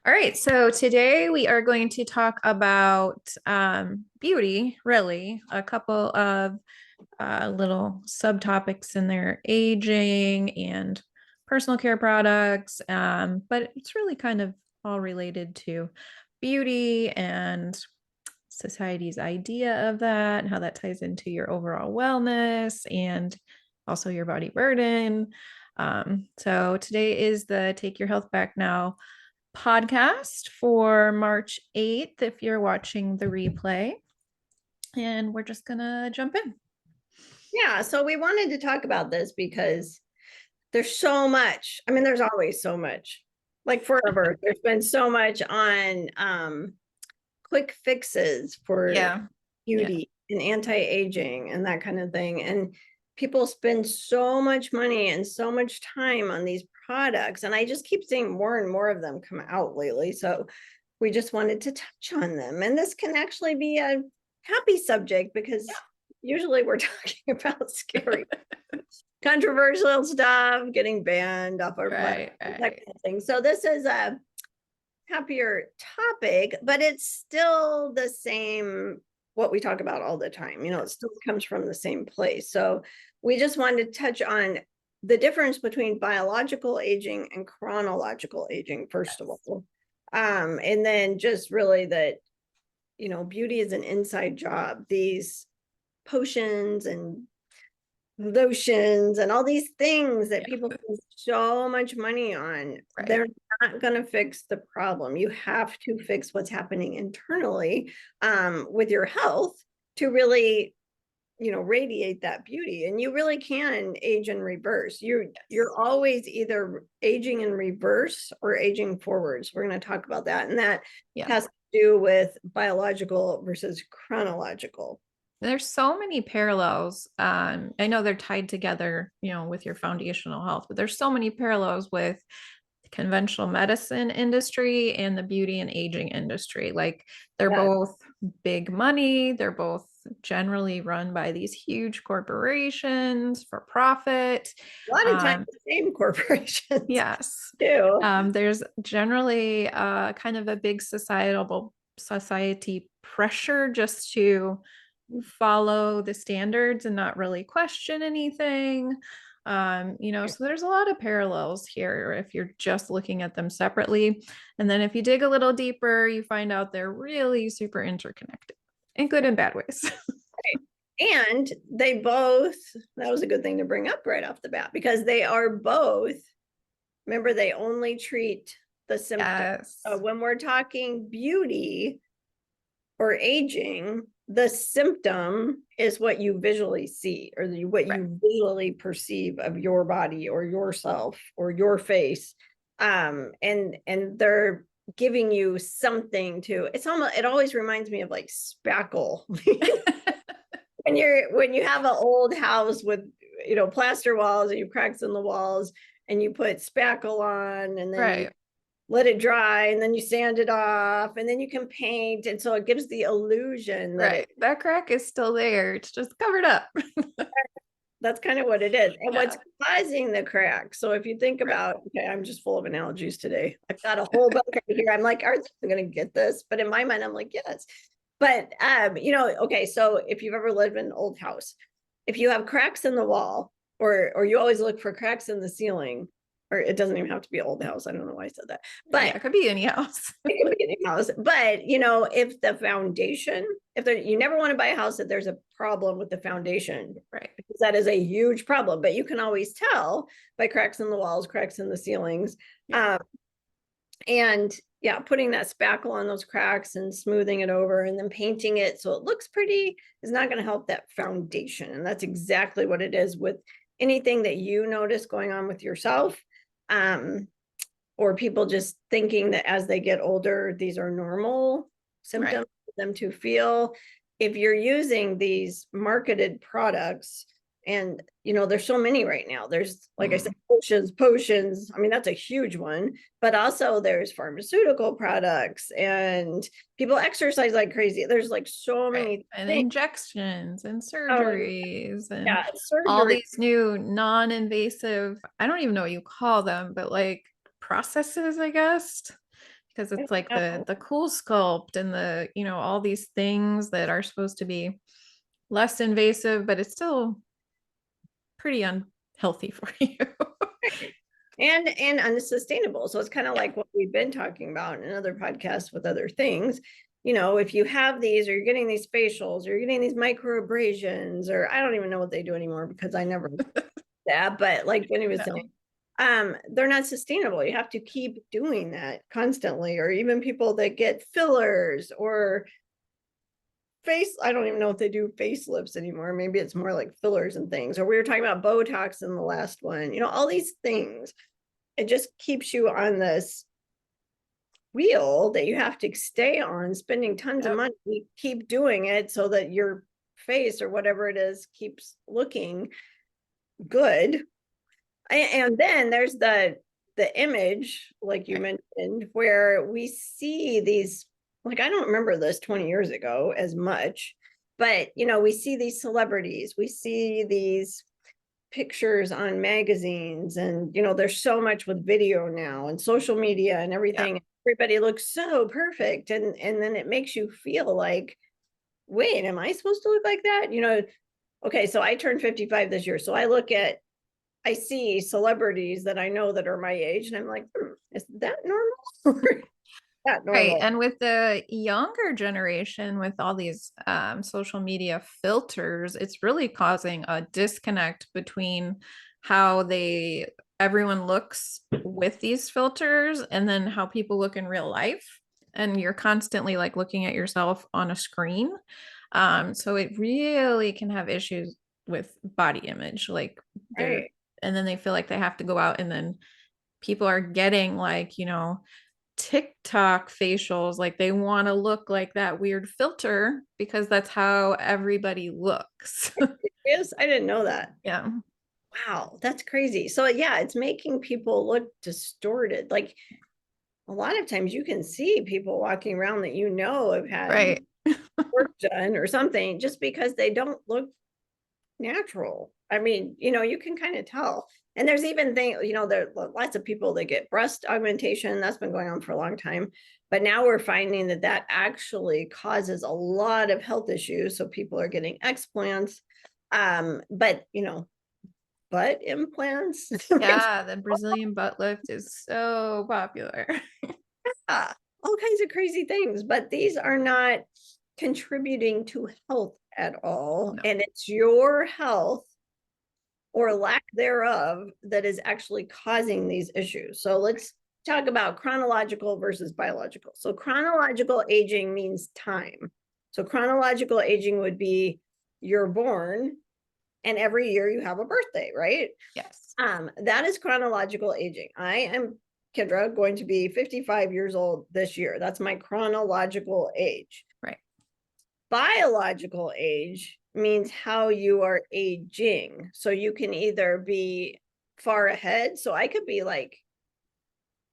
All right, so today we are going to talk about beauty, really, a couple of little subtopics in there, aging and personal care products, but it's really kind of all related to beauty and society's idea of that and how that ties into your overall wellness and also your body burden. So today is the Take Your Health Back Now podcast for March 8th if you're watching the replay. And we're just going to jump in. Yeah, so we wanted to talk about this because there's so much. I mean, there's always so much. Like forever, there's been so much on quick fixes for beauty and anti-aging and that kind of thing. And people spend so much money and so much time on these products. And I just keep seeing more and more of them come out lately. So we just wanted to touch on them. And this can actually be a happy subject because usually we're talking about scary, controversial stuff, getting banned off our platform, that kind of thing. So this is a happier topic, but it's still the same, what we talk about all the time. You know, it still comes from the same place. So we just wanted to touch on the difference between biological aging and chronological aging, first of all. And then just really that, you know, beauty is an inside job. These potions and lotions and all these things that people spend so much money on, they're not going to fix the problem. You have to fix what's happening internally with your health to really, you know, radiate that beauty. And you really can age in reverse. You're always either aging in reverse or aging forwards. We're going to talk about that. And that has to do with biological versus chronological. There's so many parallels. I know they're tied together, you know, with your foundational health, but there's so many parallels with the conventional medicine industry and the beauty and aging industry. Like they're both big money. They're both generally run by these huge corporations for profit. A lot of times the same corporations. Yes. Too. There's generally kind of a big society pressure just to follow the standards and not really question anything. You know, so there's a lot of parallels here if you're just looking at them separately. And then if you dig a little deeper, you find out they're really super interconnected in good and bad ways. And they both, that was a good thing to bring up right off the bat, because they are both, remember, they only treat the symptoms. When we're talking beauty or aging, the symptom is what you visually see or what you visually perceive of your body or yourself or your face. And they're giving you something to, it always reminds me of like spackle. When you have an old house with, you know, plaster walls and you have cracks in the walls and you put spackle on and then you let it dry and then you sand it off and then you can paint. And so it gives the illusion that that crack is still there. It's just covered up. That's kind of what it is. And what's causing the crack. So if you think about, okay, I'm just full of analogies today. I've got a whole book right here. I'm like, are they going to get this? But in my mind, I'm like, yes. But, you know, okay. So if you've ever lived in an old house, if you have cracks in the wall or you always look for cracks in the ceiling, or it doesn't even have to be an old house. I don't know why I said that, but it could be any house. It could be any house. But, you know, if the foundation, you never want to buy a house that there's a problem with the foundation, because that is a huge problem. But you can always tell by cracks in the walls, cracks in the ceilings. And yeah, putting that spackle on those cracks and smoothing it over and then painting it so it looks pretty is not going to help that foundation. And that's exactly what it is with anything that you notice going on with yourself. Or people just thinking that as they get older, these are normal symptoms for them to feel. If you're using these marketed products, and, you know, there's so many right now. There's, like I said, potions. I mean, that's a huge one, but also there's pharmaceutical products and people exercise like crazy. There's like so many and injections and surgeries and all these new non-invasive, I don't even know what you call them, but like processes, I guess. because it's like No. the cool sculpt and the, all these things that are supposed to be less invasive, but it's still pretty unhealthy for you. And unsustainable. So it's kind of like what we've been talking about in other podcasts with other things. If you have these, or you're getting these facials, or you're getting these microabrasions, or I don't even know what they do anymore because I never that, but like Jenny was saying, they're not sustainable. You have to keep doing that constantly. Or even people that get fillers or I don't even know if they do facelifts anymore. Maybe it's more like fillers and things. Or we were talking about Botox in the last one, all these things. It just keeps you on this wheel that you have to stay on, spending tons of money, keep doing it so that your face or whatever it is keeps looking good. And then there's the image, like you mentioned, where we see these, like, I don't remember this 20 years ago as much, but we see these celebrities, we see these pictures on magazines, and there's so much with video now and social media and everything. Yeah. Everybody looks so perfect, and then it makes you feel like, wait, am I supposed to look like that? Okay, so I turned 55 this year, so I see celebrities that I know that are my age, and I'm like, is that normal? That Right. normal? And with the younger generation, with all these social media filters, it's really causing a disconnect between how everyone looks with these filters and then how people look in real life. And you're constantly like looking at yourself on a screen. So it really can have issues with body image. Like Right. and then they feel like they have to go out and then people are getting like, TikTok facials, like they want to look like that weird filter because that's how everybody looks. Yes, I didn't know that. Yeah. Wow, that's crazy. So yeah, it's making people look distorted. Like a lot of times you can see people walking around that have had Right. work done or something just because they don't look natural. I mean, you can kind of tell. And there's even things, there are lots of people that get breast augmentation. That's been going on for a long time. But now we're finding that actually causes a lot of health issues. So people are getting explants. But butt implants. Yeah, the Brazilian butt lift is so popular. All kinds of crazy things, but these are not contributing to health at all. No. And it's your health or lack thereof that is actually causing these issues. So let's talk about chronological versus biological. So chronological aging means time. So chronological aging would be you're born and every year you have a birthday, right? Yes. That is chronological aging. I am, Kendra, going to be 55 years old this year. That's my chronological age. Right. Biological age means how you are aging. So you can either be far ahead. So I could be like,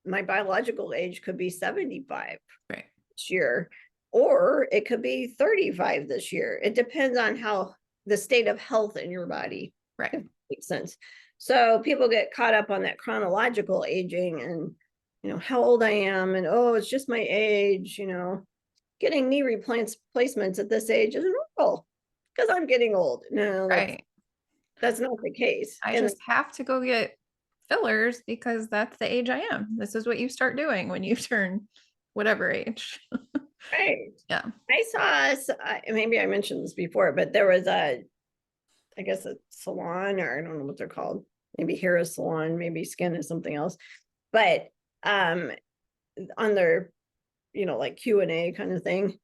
my biological age could be 75 Right. this year, or it could be 35 this year. It depends on how the state of health in your body. Right. Makes sense. So people get caught up on that chronological aging and, how old I am, and oh, it's just my age, getting knee replacements at this age is normal because I'm getting old. No, Right. that's not the case. I And just have to go get fillers because that's the age I am. This is what you start doing when you turn whatever age. right, Yeah. I saw, maybe I mentioned this before, but there was I guess a salon, or I don't know what they're called. Maybe hair is salon, maybe skin is something else. But on their, like Q&A kind of thing,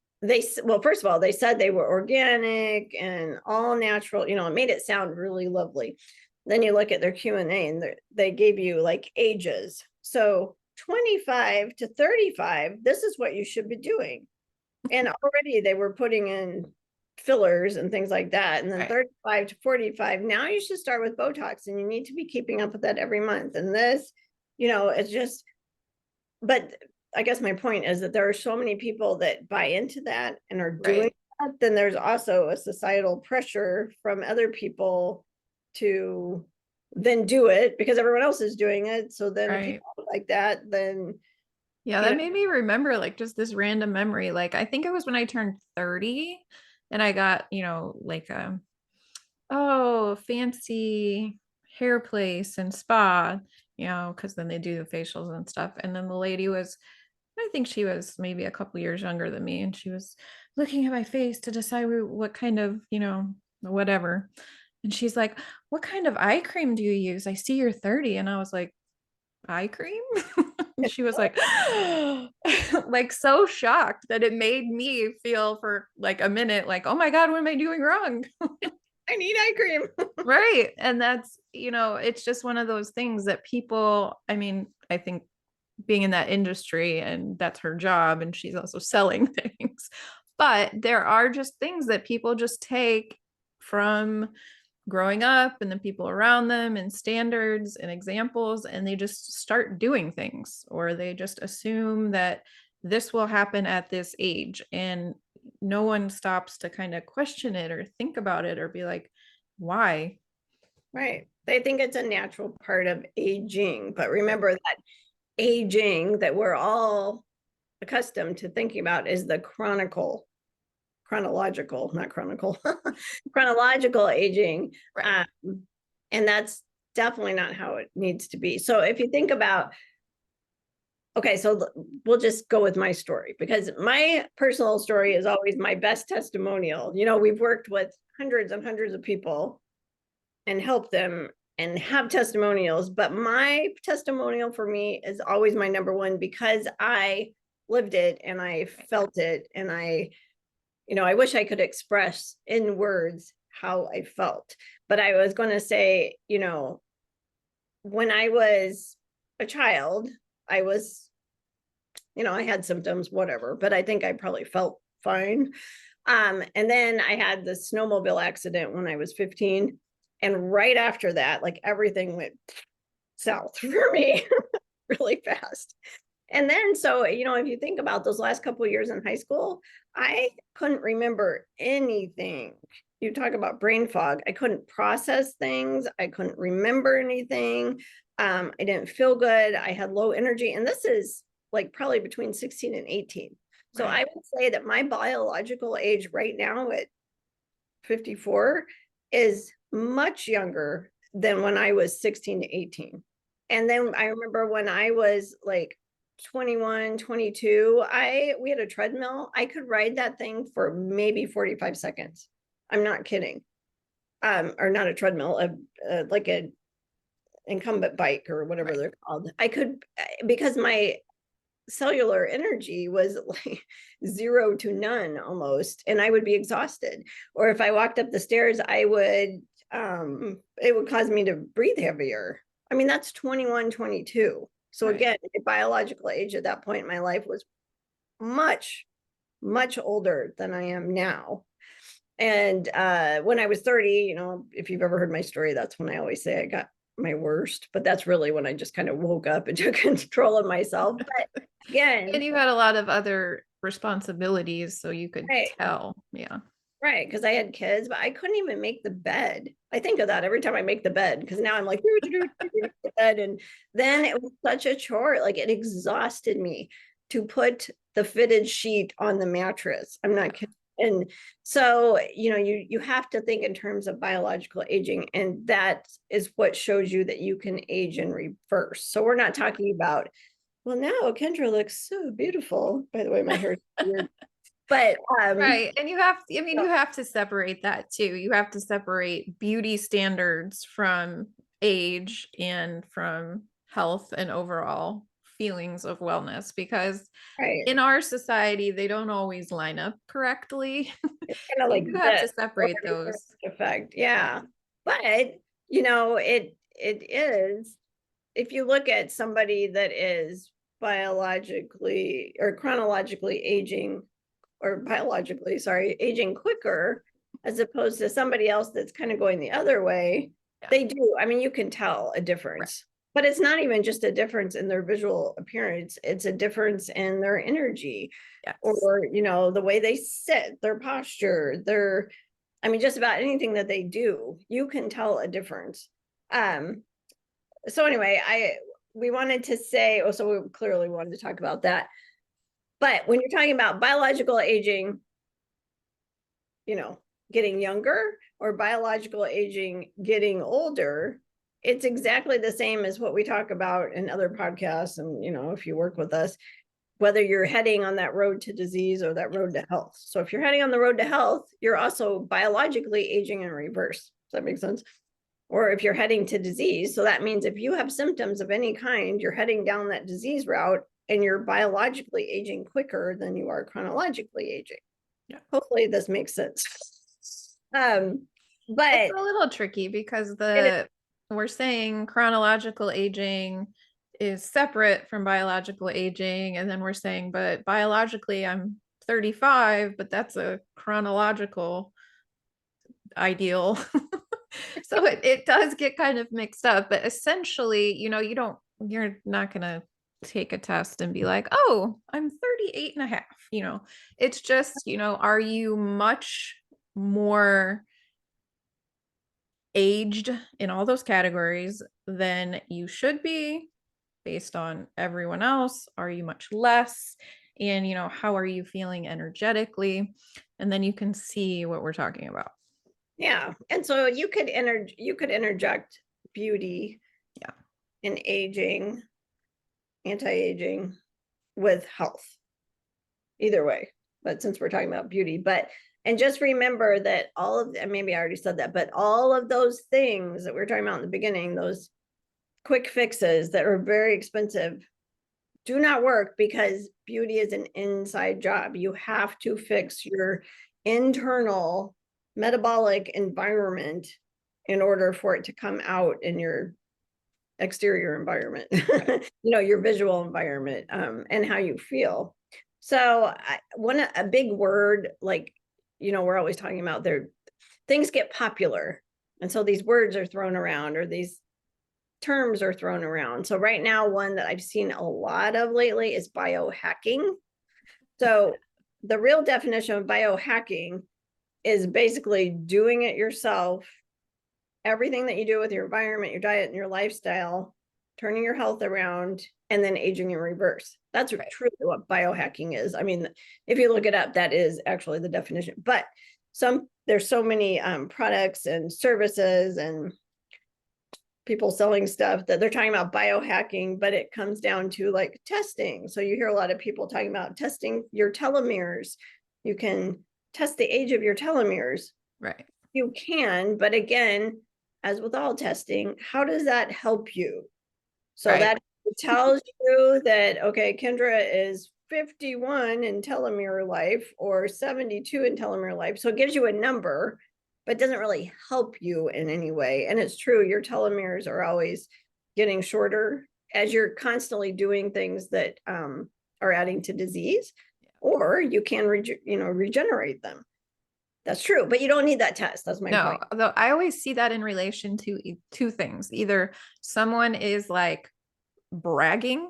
well, first of all, they said they were organic and all natural, it made it sound really lovely. Then you look at their Q&A and they gave you like ages. So 25 to 35, this is what you should be doing. And already they were putting in fillers and things like that. And then Right. 35 to 45, now you should start with Botox, and you need to be keeping up with that every month. And this, it's just, but I guess my point is that there are so many people that buy into that and are doing Right. that. Then there's also a societal pressure from other people to then do it because everyone else is doing it. So then if you Right. look like that, then Yeah, you that know. made me remember like just this random memory. Like I think it was when I turned 30 and I got, like oh, fancy hair place and spa, because then they do the facials and stuff. And then the lady was, I think she was maybe a couple years younger than me, and she was looking at my face to decide what kind of, whatever. And she's like, "What kind of eye cream do you use? I see you're 30." And I was like, "Eye cream?" And she was like, like so shocked that it made me feel for like a minute, like, "Oh my God, what am I doing wrong?" I need eye cream. Right. And that's, it's just one of those things that people, I mean, I think being in that industry and that's her job and she's also selling things, but there are just things that people just take from growing up and the people around them and standards and examples, and they just start doing things, or they just assume that this will happen at this age, and no one stops to kind of question it or think about it or be like, why? Right. They think it's a natural part of aging, but remember that aging that we're all accustomed to thinking about is the chronological, not chronicle, chronological aging. Right. And that's definitely not how it needs to be. So if you think about, okay, so we'll just go with my story because my personal story is always my best testimonial. We've worked with hundreds and hundreds of people and help them and have testimonials, but my testimonial for me is always my number one because I lived it and I felt it, and I wish I could express in words how I felt. But I was going to say, when I was a child, I was, I had symptoms, whatever, but I think I probably felt fine. And then I had the snowmobile accident when I was 15. And right after that, like everything went south for me really fast. And then, so, if you think about those last couple of years in high school, I couldn't remember anything. You talk about brain fog. I couldn't process things. I couldn't remember anything. I didn't feel good. I had low energy. And this is like probably between 16 and 18. So Right. I would say that my biological age right now at 54 is much younger than when I was 16 to 18. And then I remember when I was like 21, 22, we had a treadmill. I could ride that thing for maybe 45 seconds. I'm not kidding. Or not a treadmill, like a incumbent bike or whatever Right. they're called. I could, because my cellular energy was like 0 to none almost, and I would be exhausted. Or if I walked up the stairs, it would cause me to breathe heavier. I mean, that's 21, 22. So Right. again, the biological age at that point in my life was much, much older than I am now. And when I was 30, if you've ever heard my story, that's when I always say I got my worst, but that's really when I just kind of woke up and took control of myself. But And again, you had a lot of other responsibilities, so you could right, tell. Yeah. right, because I had kids, but I couldn't even make the bed. I think of that every time I make the bed because now I'm like, the bed. And then it was such a chore. Like it exhausted me to put the fitted sheet on the mattress. I'm not kidding. And so, you have to think in terms of biological aging, and that is what shows you that you can age in reverse. So we're not talking about, well, now Kendra looks so beautiful. By the way, my hair is weird. But Right. And I mean, you have to separate that too. You have to separate beauty standards from age and from health and overall feelings of wellness, because right. in our society, they don't always line up correctly. It's kind of You like do have to this separate those. effect. Yeah. But, it is, if you look at somebody that is biologically or chronologically aging, or biologically, sorry, aging quicker, as opposed to somebody else that's kind of going the other way, Yeah. they do. I mean, you can tell a Right. difference. But it's not even just a difference in their visual appearance, it's a difference in their energy, Yes. or the way they sit, their posture, I mean, just about anything that they do, you can tell a difference. So anyway, we wanted to say, oh, so we clearly wanted to talk about that. But when you're talking about biological aging, you know, getting younger, or biological aging getting older, it's exactly the same as what we talk about in other podcasts. And, you know, if you work with us, whether you're heading on that road to disease or that road to health. So if you're heading on the road to health, you're also biologically aging in reverse. Does that make sense? Or if you're heading to disease, so that means if you have symptoms of any kind, you're heading down that disease route and you're biologically aging quicker than you are chronologically aging. Yeah. Hopefully this makes sense. But it's a little tricky because we're saying chronological aging is separate from biological aging, and then we're saying, but biologically I'm 35, but that's a chronological ideal. So it does get kind of mixed up, but essentially, you're not going to take a test and be like, oh, I'm 38 and a half. It's just, are you much more aged in all those categories than you should be based on everyone else? Are you much less? And, how are you feeling energetically? And then you can see what we're talking about. Yeah. And so you could interject beauty, yeah, and aging, anti-aging with health. Either way. But since we're talking about beauty, and just remember that all of, and maybe I already said that, but all of those things that we were talking about in the beginning, those quick fixes that are very expensive, do not work, because beauty is an inside job. You have to fix your internal metabolic environment in order for it to come out in your exterior environment, your visual environment, and how you feel. So a big word, like, we're always talking about things get popular. And so these words are thrown around, or these terms are thrown around. So right now, one that I've seen a lot of lately is biohacking. So the real definition of biohacking is basically doing it yourself. Everything that you do with your environment, your diet, and your lifestyle, turning your health around, and then aging in reverse. That's truly what biohacking is. I mean, if you look it up, that is actually the definition. But there's so many products and services and people selling stuff that they're talking about biohacking, but it comes down to like testing. So you hear a lot of people talking about testing your telomeres. You can test the age of your telomeres. Right. You can, but again, as with all testing, how does that help you? So that tells you that, okay, Kendra is 51 in telomere life, or 72 in telomere life. So it gives you a number, but doesn't really help you in any way. And it's true, your telomeres are always getting shorter as you're constantly doing things that are adding to disease, or you can regenerate them. That's true, but you don't need that test. That's my point. Although I always see that in relation to two things. Either someone is like bragging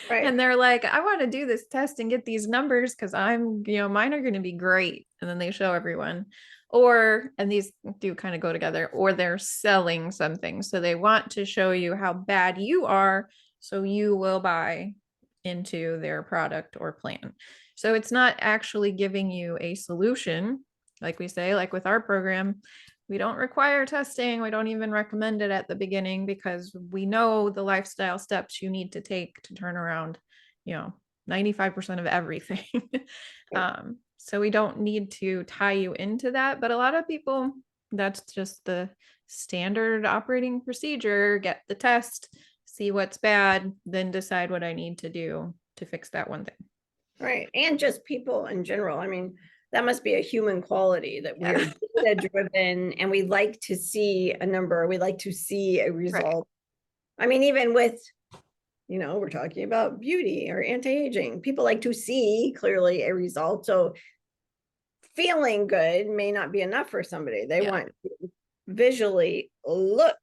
right, and they're like, I want to do this test and get these numbers because mine are going to be great. And then they show everyone. And these do kind of go together, or they're selling something. So they want to show you how bad you are, so you will buy into their product or plan. So it's not actually giving you a solution. Like we say, like with our program, we don't require testing. We don't even recommend it at the beginning, because we know the lifestyle steps you need to take to turn around, 95% of everything. So we don't need to tie you into that. But a lot of people, that's just the standard operating procedure. Get the test, see what's bad, then decide what I need to do to fix that one thing. Right. And just people in general. I mean, that must be a human quality, that we are data driven and we like to see a number. We like to see a result. Right. I mean, even with, we're talking about beauty or anti-aging, people like to see clearly a result. So feeling good may not be enough for somebody. They want to visually look,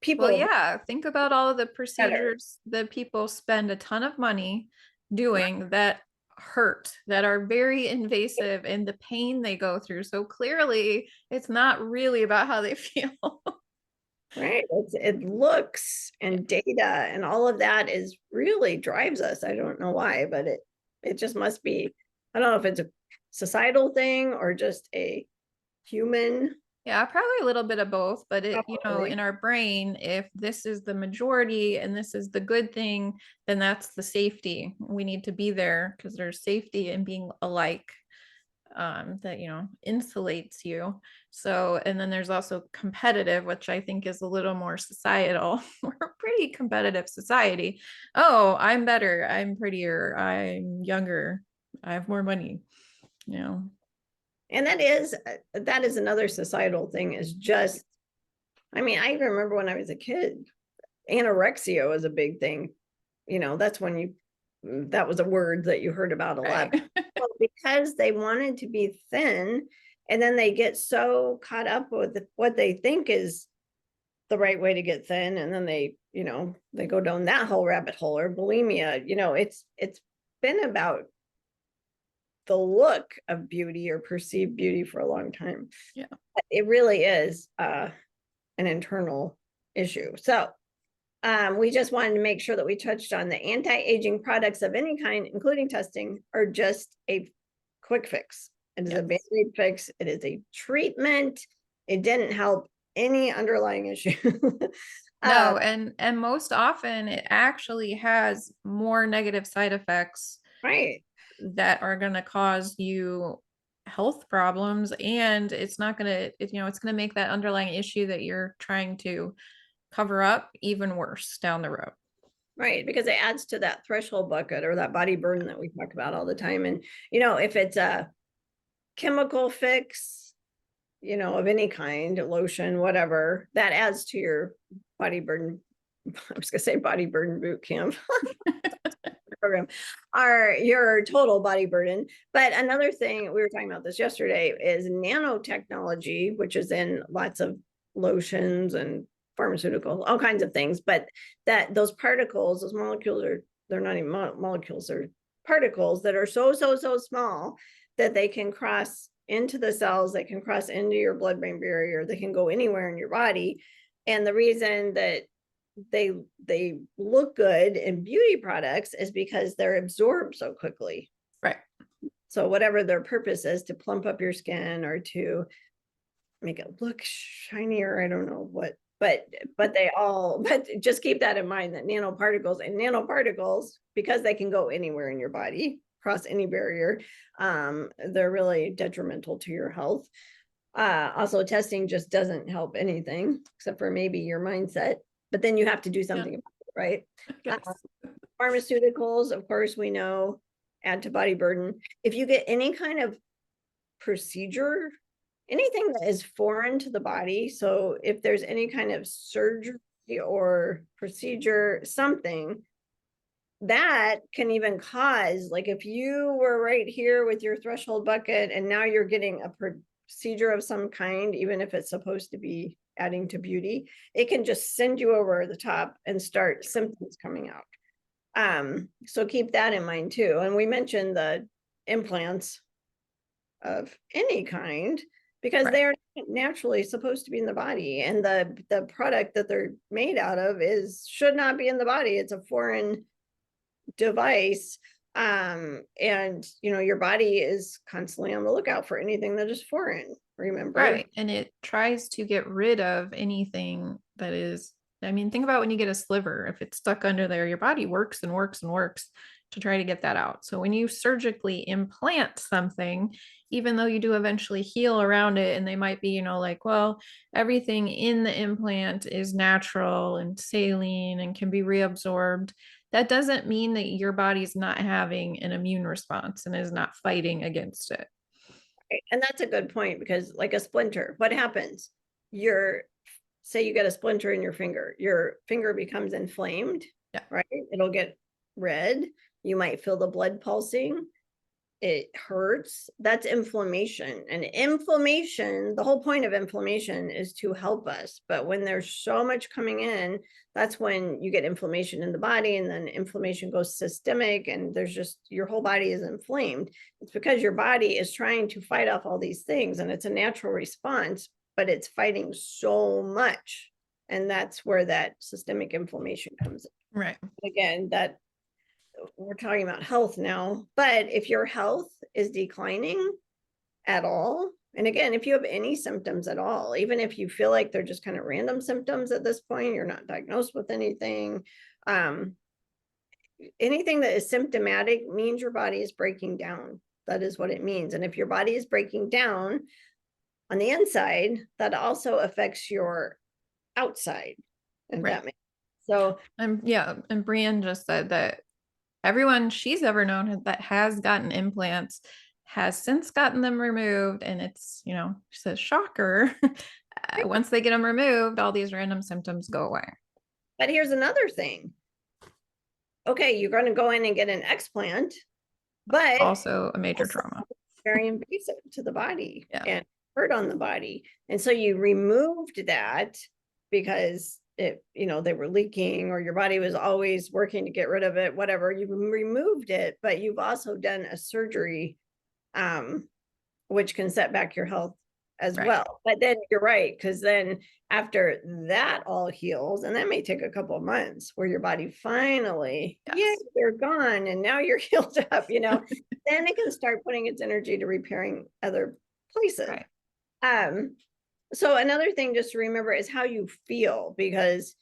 people. Well, think about all of the procedures that people spend a ton of money doing that hurt, that are very invasive, and the pain they go through. So clearly it's not really about how they feel. right? It looks Yeah. and data and all of that is really drives us. I don't know why, but it just must be, I don't know if it's a societal thing or just a human. Yeah, probably a little bit of both, but Probably. in our brain, if this is the majority and this is the good thing, then that's the safety. We need to be there because there's safety in being alike, that, insulates you. So, and then there's also competitive, which I think is a little more societal. We're a pretty competitive society. Oh, I'm better, I'm prettier, I'm younger, I have more money, you know. And that is another societal thing is just, I mean, I even remember when I was a kid, anorexia was a big thing. That's when that was a word that you heard about a lot. Right. Well, because they wanted to be thin, and then they get so caught up with what they think is the right way to get thin, and then they go down that whole rabbit hole, or bulimia. It's been about the look of beauty or perceived beauty for a long time. Yeah. It really is an internal issue. So we just wanted to make sure that we touched on the anti-aging products of any kind, including testing, are just a quick fix. It is a Yes. band-aid fix. It is a treatment. It didn't help any underlying issue. No, um, and most often it actually has more negative side effects right, that are going to cause you health problems, and it's not going to it's going to make that underlying issue that you're trying to cover up even worse down the road. right, because it adds to that threshold bucket or that body burden that we talk about all the time. And if it's a chemical fix, of any kind, lotion, whatever, that adds to your body burden. I was gonna say body burden boot camp program, or your total body burden. But another thing, we were talking about this yesterday, is nanotechnology, which is in lots of lotions and pharmaceuticals, all kinds of things. But that those particles, those molecules they're not even molecules, they're particles that are so small that they can cross into the cells, they can cross into your blood-brain barrier, they can go anywhere in your body. And the reason that they look good in beauty products is because they're absorbed so quickly. Right. So whatever their purpose is, to plump up your skin or to make it look shinier, I don't know what, but just keep that in mind, that nanoparticles, because they can go anywhere in your body, cross any barrier, they're really detrimental to your health. Also, testing just doesn't help anything except for maybe your mindset, but then you have to do something Yeah. about it, right? Yes. Pharmaceuticals, of course, we know add to body burden. If you get any kind of procedure, anything that is foreign to the body, so if there's any kind of surgery or procedure, something that can even cause, like if you were right here with your threshold bucket and now you're getting a procedure of some kind, even if it's supposed to be adding to beauty, it can just send you over the top and start symptoms coming out. So keep that in mind too. And we mentioned the implants of any kind because Right. they're naturally supposed to be in the body, and the product that they're made out of should not be in the body. It's a foreign device. And your body is constantly on the lookout for anything that is foreign, remember? Right. And it tries to get rid of anything that is, I mean, think about when you get a sliver. If it's stuck under there, your body works and works and works to try to get that out. So when you surgically implant something, even though you do eventually heal around it, and they might be, like, well, everything in the implant is natural and saline and can be reabsorbed, that doesn't mean that your body's not having an immune response and is not fighting against it. And that's a good point, because like a splinter, what happens? Your Say you get a splinter in your finger becomes inflamed, Yeah. right? It'll get red. You might feel the blood pulsing. It hurts. That's inflammation. And inflammation, the whole point of inflammation is to help us. But when there's so much coming in, that's when you get inflammation in the body, and then inflammation goes systemic, and there's just your whole body is inflamed. It's because your body is trying to fight off all these things, and it's a natural response, but it's fighting so much. And that's where that systemic inflammation comes in. Right. Again, that we're talking about health now, but if your health is declining at all, and again, if you have any symptoms at all, even if you feel like they're just kind of random symptoms at this point, you're not diagnosed with anything, anything that is symptomatic means your body is breaking down. That is what it means. And if your body is breaking down on the inside, that also affects your outside. If Right. that makes sense. So, And Brienne just said that everyone she's ever known that has gotten implants has since gotten them removed. And it's, she says, shocker. Once they get them removed, all these random symptoms go away. but here's another thing. Okay, you're going to go in and get an explant, but Also a major trauma. very invasive to the body Yeah. and hurt on the body. And so you removed that because they were leaking, or your body was always working to get rid of it, whatever. You removed it, but you've also done a surgery, which can set back your health as Right. well. But then you're right, because then after that all heals, and that may take a couple of months where your body finally, Yes. they're gone, and now you're healed up, then it can start putting its energy to repairing other places. Right. So another thing just to remember is how you feel, because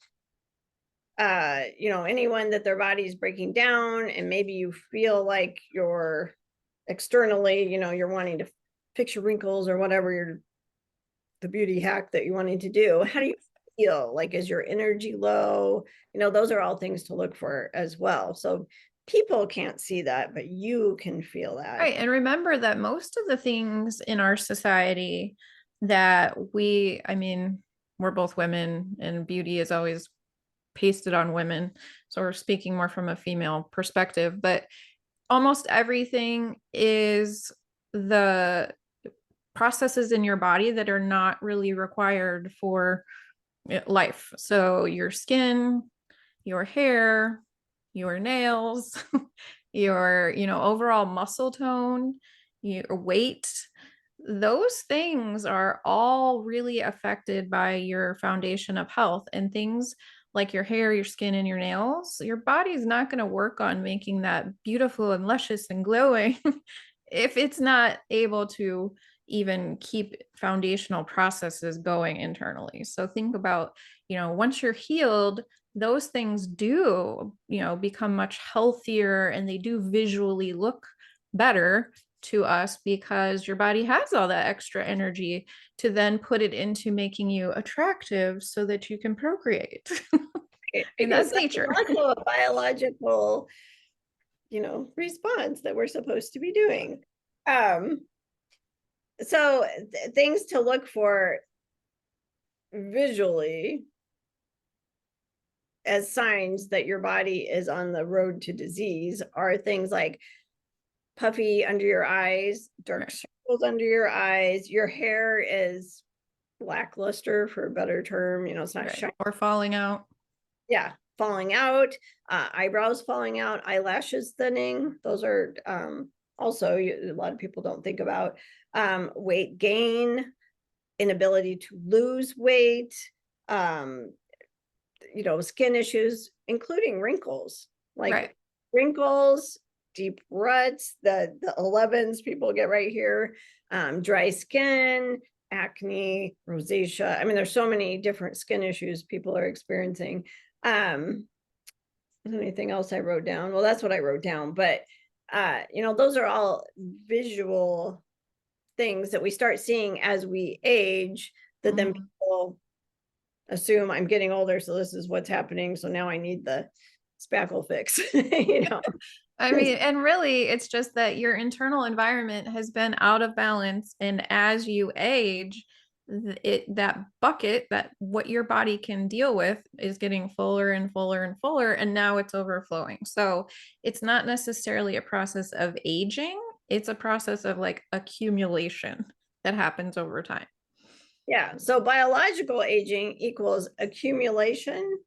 anyone that their body is breaking down and maybe you feel like you're externally, you're wanting to fix your wrinkles or whatever the beauty hack that you're wanting to do. How do you feel? Like, is your energy low? Those are all things to look for as well. So people can't see that, but you can feel that. Right. And remember that most of the things in our society that we're both women and beauty is always pasted on women. So we're speaking more from a female perspective, but almost everything is the processes in your body that are not really required for life. So your skin, your hair, your nails, your, overall muscle tone, your weight, those things are all really affected by your foundation of health. And things like your hair, your skin, and your nails, your body's not going to work on making that beautiful and luscious and glowing if it's not able to even keep foundational processes going internally. So think about, once you're healed, those things do, become much healthier, and they do visually look better to us because your body has all that extra energy to then put it into making you attractive so that you can procreate. And that's nature. Also a biological, response that we're supposed to be doing. So things to look for visually as signs that your body is on the road to disease are things like puffy under your eyes, dark circles under your eyes, your hair is lackluster, for a better term, it's not shiny. Or falling out. Yeah, falling out, eyebrows falling out, eyelashes thinning. Those are also a lot of people don't think about. Weight gain, inability to lose weight, skin issues, including wrinkles, like wrinkles, deep ruts, the 11s people get right here, dry skin, acne, rosacea. There's so many different skin issues people are experiencing. Anything else I wrote down? Well, that's what I wrote down, but those are all visual things that we start seeing as we age, that then people assume I'm getting older, so this is what's happening, so now I need the spackle fix. And really it's just that your internal environment has been out of balance, and as you age, that bucket, that what your body can deal with, is getting fuller and fuller and fuller, and now it's overflowing. So it's not necessarily a process of aging, it's a process of like accumulation that happens over time. Yeah, so biological aging equals accumulation.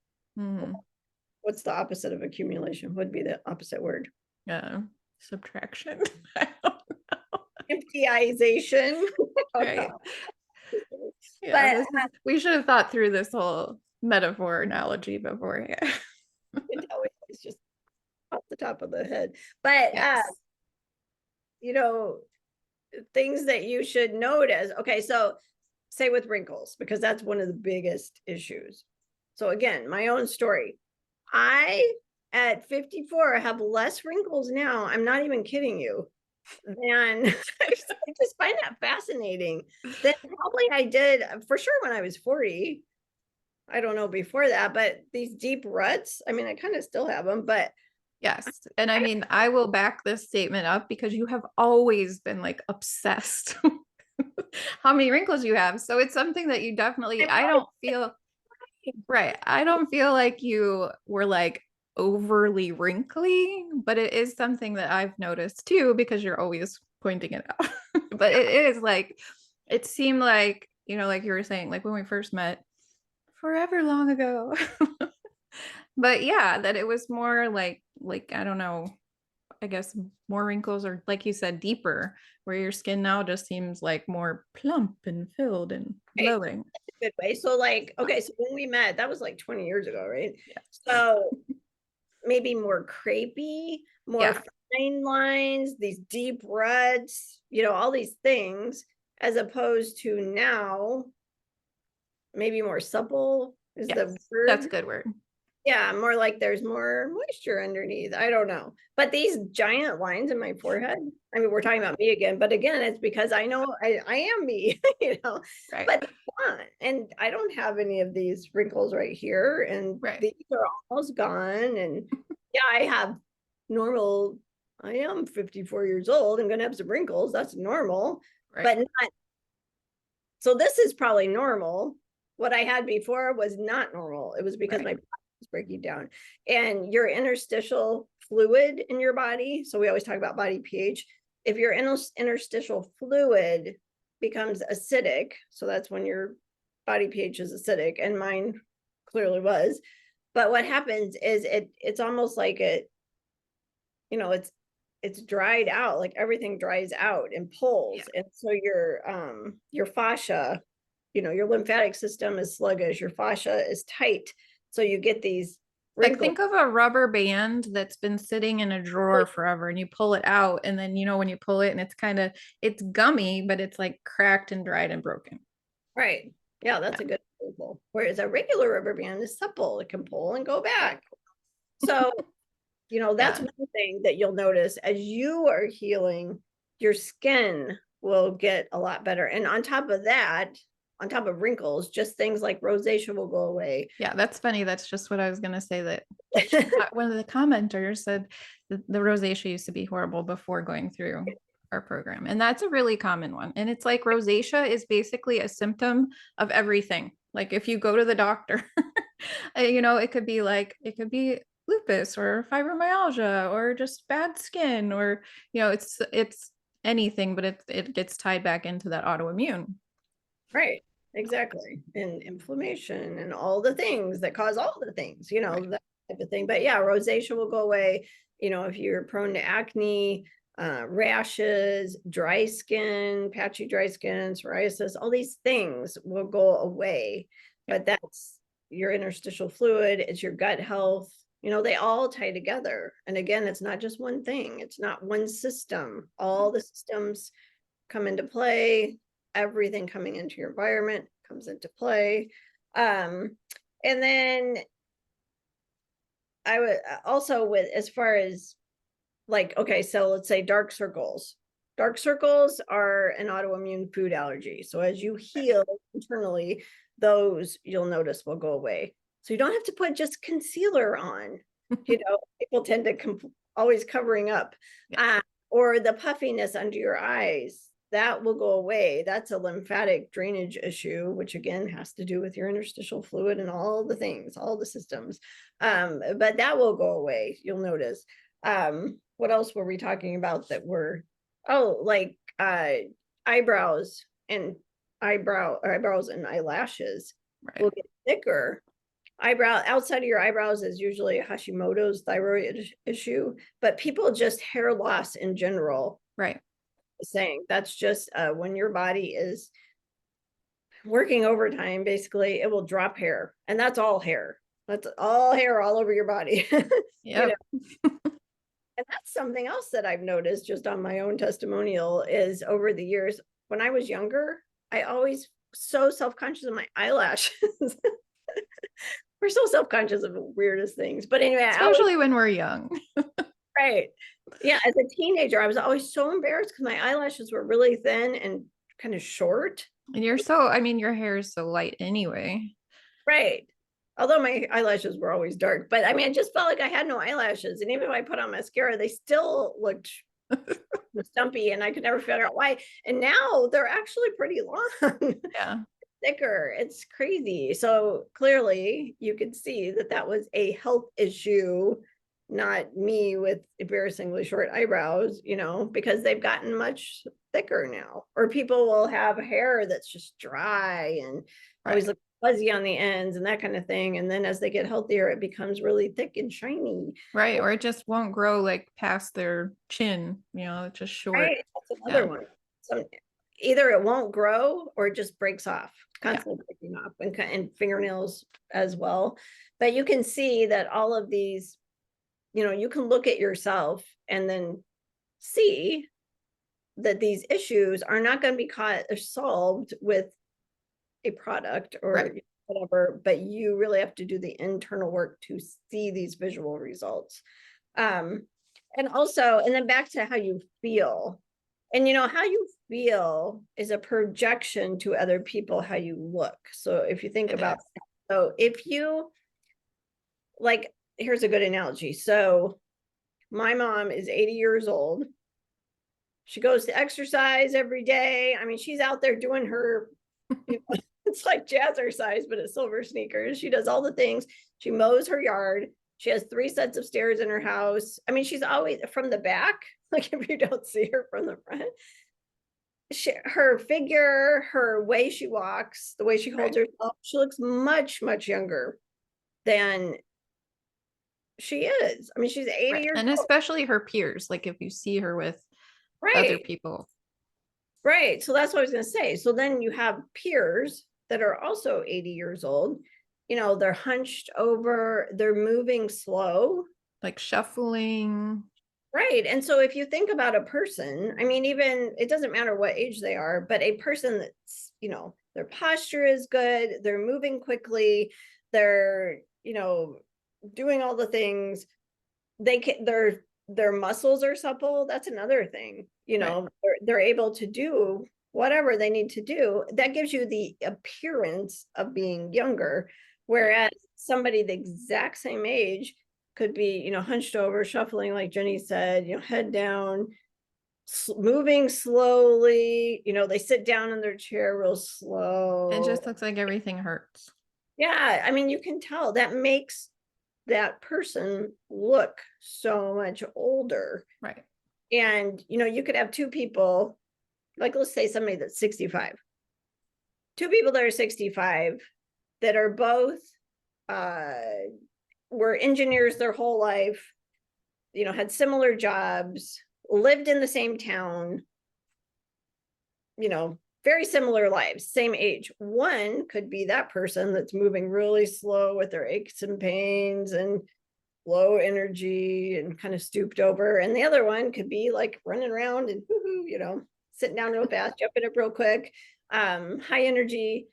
What's the opposite of accumulation? Would be the opposite word? Subtraction. I don't know. Emptyization. Right. Yeah, we should have thought through this whole metaphor analogy before. Yeah. It always is just off the top of the head. But Yes. you know, things that you should notice. Okay, so say with wrinkles, because that's one of the biggest issues. So again, my own story. I at 54 have less wrinkles now. I'm not even kidding you. And I just find that fascinating. That probably I did for sure when I was 40. I don't know before that, but these deep ruts, I mean, I kind of still have them, but Yes. And I I, mean, I will back this statement up because you have always been like obsessed how many wrinkles you have. So it's something that you definitely, I'm I always don't feel right. I don't feel like you were like overly wrinkly, but it is something that I've noticed too because you're always pointing it out. But it is like, it seemed like, like you were saying, like when we first met forever long ago. But yeah, that it was more like I don't know, I guess more wrinkles or like you said, deeper, where your skin now just seems like more plump and filled and right, glowing. good way. So like, okay, so when we met, that was like 20 years ago, right? Yeah. So maybe more crepey, more Yeah. fine lines, these deep reds, all these things, as opposed to now, maybe more supple is Yes. the That's a word. good word. Yeah, more like there's more moisture underneath. I don't know. But these giant lines in my forehead, I mean, we're talking about me again, but again, it's because I know I am me, Right. but and I don't have any of these wrinkles right here, and Right. these are almost gone. And yeah, I have normal, I am 54 years old. I'm gonna have some wrinkles. That's normal, Right. but not so this is probably normal. What I had before was not normal. It was because Right. my body was breaking down. And your interstitial fluid in your body, so we always talk about body pH. If your interstitial fluid becomes acidic, so that's when your body pH is acidic, and mine clearly was. But what happens is it's almost like it's dried out, like everything dries out and Yeah. pulls, and so your fascia, your lymphatic system is sluggish, your fascia is tight, so you get these Like wrinkles. think of a rubber band that's been sitting in a drawer forever and you pull it out and then when you pull it and it's gummy, but it's like cracked and dried and broken. Right, yeah, Yeah. that's a good example. Whereas a regular rubber band is supple, it can pull and go back. So that's Yeah. one thing that you'll notice as you are healing, your skin will get a lot better. And on top of that, on top of wrinkles, just things like rosacea will go away. Yeah, that's funny. That's just what I was gonna say. That one of the commenters said that the rosacea used to be horrible before going through our program, and that's a really common one. And it's like rosacea is basically a symptom of everything. Like if you go to the doctor, it could be lupus or fibromyalgia or just bad skin or it's anything, but it gets tied back into that autoimmune. Right, exactly. And inflammation and all the things that cause all the things, Right. that type of thing. But yeah, rosacea will go away. If you're prone to acne, rashes, dry skin, patchy dry skin, psoriasis, all these things will go away. Yeah. But that's your interstitial fluid, it's your gut health. They all tie together. And again, it's not just one thing, it's not one system. All the systems come into play, everything coming into your environment comes into play. And then I would also, with as far as like, okay, so let's say dark circles. Dark circles are an autoimmune food allergy. So as you heal internally, those you'll notice will go away. So you don't have to put just concealer on. People tend to always covering up, Yeah. uh, or the puffiness under your eyes. That will go away. That's a lymphatic drainage issue, which again has to do with your interstitial fluid and all the things, all the systems. But that will go away. You'll notice. What else were we talking about that were like eyebrows and eyebrows and eyelashes Right. will get thicker. Eyebrow outside of your eyebrows is usually a Hashimoto's thyroid issue, but people just hair loss in general Right. saying that's just when your body is working overtime, basically, it will drop hair. And that's all hair. That's all hair all over your body. You know, Yep. and that's something else that I've noticed just on my own testimonial is over the years, when I was younger, I always so self-conscious of my eyelashes. We're so self-conscious of the weirdest things. But anyway, I always Especially when we're young. right. Yeah, as a teenager, I was always so embarrassed because my eyelashes were really thin and kind of short. And you're so, I mean, your hair is so light anyway. Right. Although my eyelashes were always dark, but I mean, I just felt like I had no eyelashes. And even if I put on mascara, they still looked stumpy and I could never figure out why. And now they're actually pretty long, Yeah. thicker. It's crazy. So clearly you could see that that was a health issue, not me with embarrassingly short eyebrows, because they've gotten much thicker now. Or people will have hair that's just dry and always Right. look fuzzy on the ends and that kind of thing. And then as they get healthier, it becomes really thick and shiny. Right. Or it just won't grow like past their chin, it's just short. Right. That's another Yeah. one. So either it won't grow or it just breaks off, Yeah. constantly breaking off, and fingernails as well. But you can see that all of these, you can look at yourself and then see that these issues are not going to be caught or solved with a product Right. or whatever, but you really have to do the internal work to see these visual results. Um, and also, and then back to how you feel. And how you feel is a projection to other people how you look. So if you think It about, is. so if you like, here's a good analogy. So my mom is 80 years old. She goes to exercise every day. I mean, she's out there doing her, it's like jazzercise, but it's silver sneakers. She does all the things. She mows her yard. She has 3 sets of stairs in her house. I mean, she's always from the back. Like if you don't see her from the front, her figure, her way she walks, the way she holds Right. herself, she looks much, much younger than she is. I mean, she's 80 Right. years And old. especially her peers, like if you see her with other Right. people. Right. So that's what I was going to say. So then you have peers that are also 80 years old. They're hunched over, they're moving slow. Like shuffling. Right. And so if you think about a person, I mean, even it doesn't matter what age they are, but a person that's, their posture is good, they're moving quickly, they're, doing all the things, their muscles are supple. That's another thing. Right. They're able to do whatever they need to do. That gives you the appearance of being younger. Right. Whereas somebody the exact same age could be, hunched over, shuffling, like Jenny said, head down, moving slowly. They sit down in their chair real It slow. just looks like everything hurts. Yeah, I mean, you can tell that makes that person look so much older. Right. And you could have 2 people, like let's say somebody that's 65, 2 people that are 65 that are both were engineers their whole life, had similar jobs, lived in the same town, very similar lives, same age. One could be that person that's moving really slow with their aches and pains and low energy and kind of stooped over. And the other one could be like running around and sitting down real fast, jumping up real quick, high energy.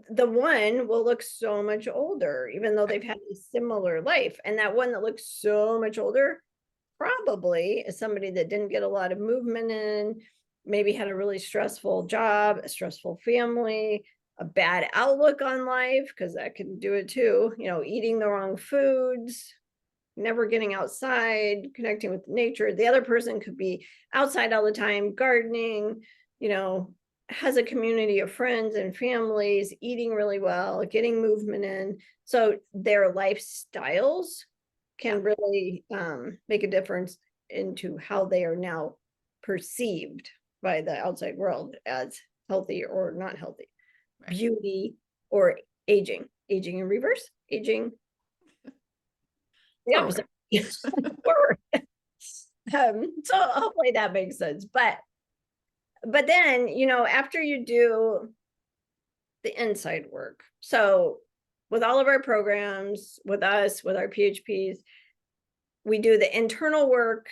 The one will look so much older, even though Right. they've had a similar life. And that one that looks so much older probably is somebody that didn't get a lot of movement in, maybe had a really stressful job, a stressful family, a bad outlook on life, because that can do it too, eating the wrong foods, never getting outside, connecting with nature. The other person could be outside all the time, gardening, has a community of friends and families, eating really well, getting movement in. So their lifestyles Yeah. can really make a difference into how they are now perceived by the outside world as healthy or not healthy, Right. beauty or aging in reverse, aging the Forward. opposite. Forward. So hopefully that makes sense. But then, after you do the inside work. So with all of our programs, with us, with our PHPs, we do the internal work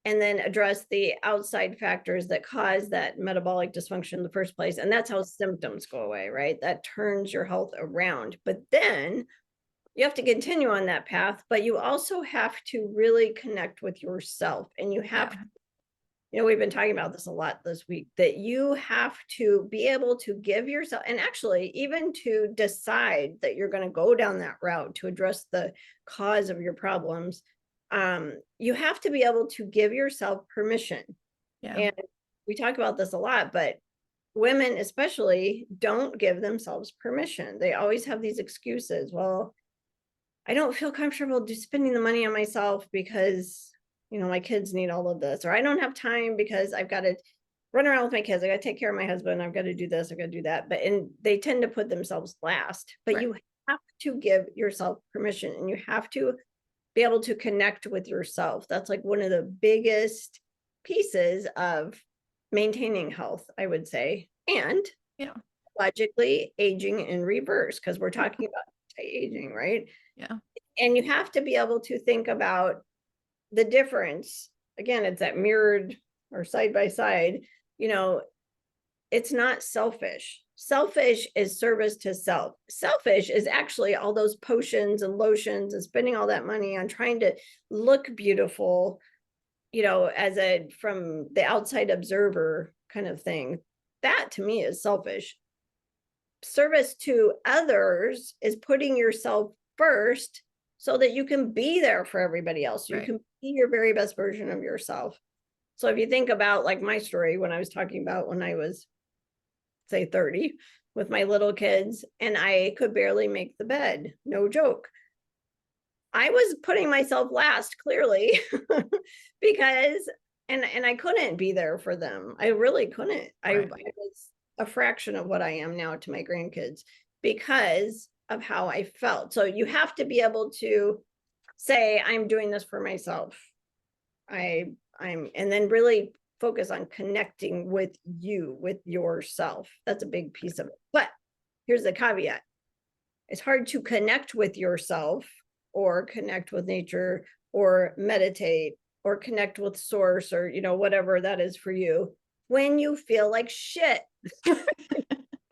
and then address the outside factors that cause that metabolic dysfunction in the first place. And that's how symptoms go away, right? That turns your health around. But then you have to continue on that path, but you also have to really connect with yourself. And you have, we've been talking about this a lot this week, that you have to be able to give yourself, and actually even to decide that you're going to go down that route to address the cause of your problems. You have to be able to give yourself permission. And we talk about this a lot, but women especially don't give themselves permission. They always have these excuses. Well, I don't feel comfortable spending the money on myself because, my kids need all of this, or I don't have time because I've got to run around with my kids. I got to take care of my husband. I've got to do this. I've got to do that. And they tend to put themselves last, but you have to give yourself permission, and you have to be able to connect with yourself. That's like one of the biggest pieces of maintaining health, I would say. And logically aging in reverse, because we're talking about aging, right? And you have to be able to think about the difference. Again, it's that mirrored or side by side. It's not selfish. Selfish is service to self. Selfish is actually all those potions and lotions and spending all that money on trying to look beautiful, from the outside observer kind of thing. That to me is selfish. Service to others is putting yourself first so that you can be there for everybody else. You can be your very best version of yourself. So if you think about like my story, when I was talking about when I was, say, 30 with my little kids and I could barely make the bed, no joke. I was putting myself last, clearly, because, and I couldn't be there for them. I really couldn't. I was a fraction of what I am now to my grandkids because of how I felt. So you have to be able to say, I'm doing this for myself. I'm, and then really focus on connecting with you, with yourself. That's a big piece of it. But here's the caveat. It's hard to connect with yourself or connect with nature or meditate or connect with source or, whatever that is for you when you feel like shit. I